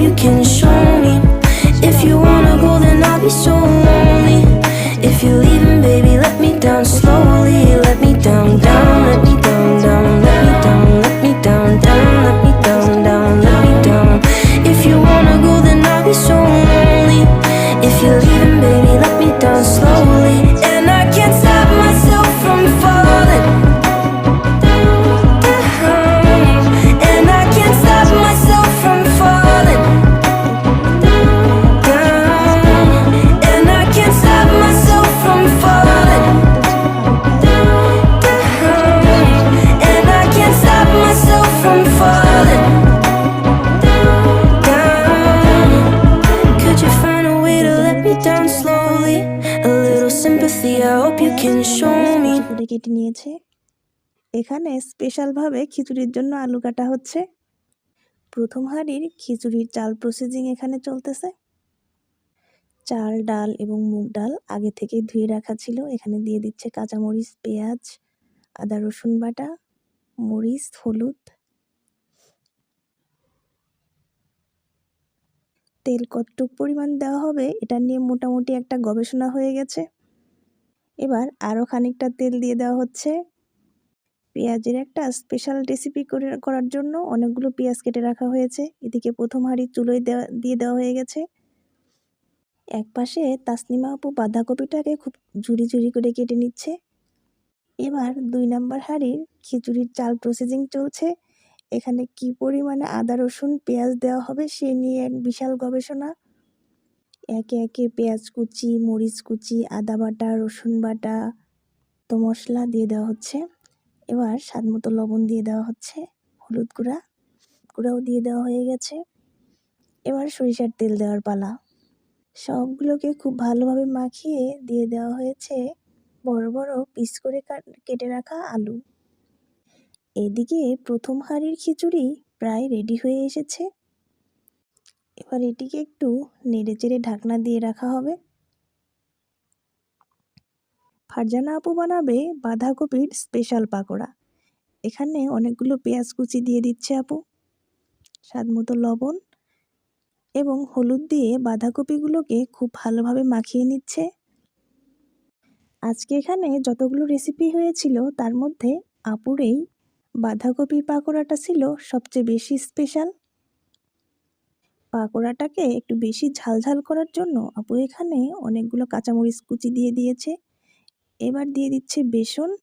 you can show me. If you wanna go, then I'll be so lonely. If you're leaving, baby, let me down slowly. Let me down, down, let me down, down, let me down, let me down, down, let me down, down, let me down. If you wanna go, then I'll be so lonely. If you're leaving, baby, let me down slowly. And I can't stop myself from falling down. And I can't stop myself from falling down. And I can't stop myself from falling down. And I can't stop myself from falling down. Could you find a way to let me down slowly? A little sympathy, I hope you can show me. খিচুড়ি কেটে নিয়েছে। এখানে স্পেশালভাবে খিচুড়ির জন্য আলু কাটা হচ্ছে। প্রথম হাঁড়ির খিচুড়ির চাল প্রসেসিং এখানে চলতেছে। চাল, ডাল এবং মুগ ডাল আগে থেকেই ধুয়ে রাখা ছিল। এখানে দিয়ে দিচ্ছে কাঁচামরিচ, পেঁয়াজ, আদা রসুন বাটা, মরিচ, হলুদ। তেল কতটুক পরিমাণ দেওয়া হবে এটা নিয়ে মোটামুটি একটা গবেষণা হয়ে গেছে। এবার আরও খানিকটা তেল দিয়ে দেওয়া হচ্ছে। পেঁয়াজের একটা স্পেশাল রেসিপি করার জন্য অনেকগুলো পেঁয়াজ কেটে রাখা হয়েছে। এদিকে প্রথম হাঁড়ি চুলোয় দিয়ে দেওয়া হয়ে গেছে। এক পাশে তাসনিমা আপু বাঁধাকপিটাকে খুব ঝুরি ঝুরি করে কেটে নিচ্ছে। এবার 2 নাম্বার হাঁড়ির খিচুড়ির চাল প্রসেসিং চলছে। এখানে কি পরিমাণে আদা রসুন পেঁয়াজ দেওয়া হবে সে নিয়ে এক বিশাল গবেষণা। একে একে পেঁয়াজ কুচি, মরিচ কুচি, আদা বাটা, রসুন বাটা, তো মশলা দিয়ে দেওয়া হচ্ছে। এবার স্বাদমতো লবণ দিয়ে দেওয়া হচ্ছে, হলুদ গুঁড়াও দিয়ে দেওয়া হয়ে গেছে। এবার সরিষার তেল দেওয়ার পালা। সবগুলোকে খুব ভালোভাবে মাখিয়ে দিয়ে দেওয়া হয়েছে বড় বড় পিস করে কেটে রাখা আলু। এদিকে প্রথম হাঁড়ির খিচুড়ি প্রায় রেডি হয়ে এসেছে। এবার এটিকে একটু নেড়েচেড়ে ঢাকনা দিয়ে রাখা হবে। ফারজানা আপু বানাবে বাঁধাকপির স্পেশাল পাকোড়া। এখানে অনেকগুলো পেঁয়াজ কুচি দিয়ে দিচ্ছে আপু, স্বাদমতো লবণ এবং হলুদ দিয়ে বাঁধাকপিগুলোকে খুব ভালোভাবে মাখিয়ে নিচ্ছে। আজকে এখানে যতগুলো রেসিপি হয়েছিল তার মধ্যে আপুর এই বাঁধাকপির পাকোড়াটা ছিল সবচেয়ে বেশি স্পেশাল। পাকোড়াটাকে একটু বেশি ঝালঝাল করার জন্য আপু এখানে অনেকগুলো কাঁচামরিচ কুচি দিয়ে দিয়েছে। এবার দিয়ে দিচ্ছে বেসন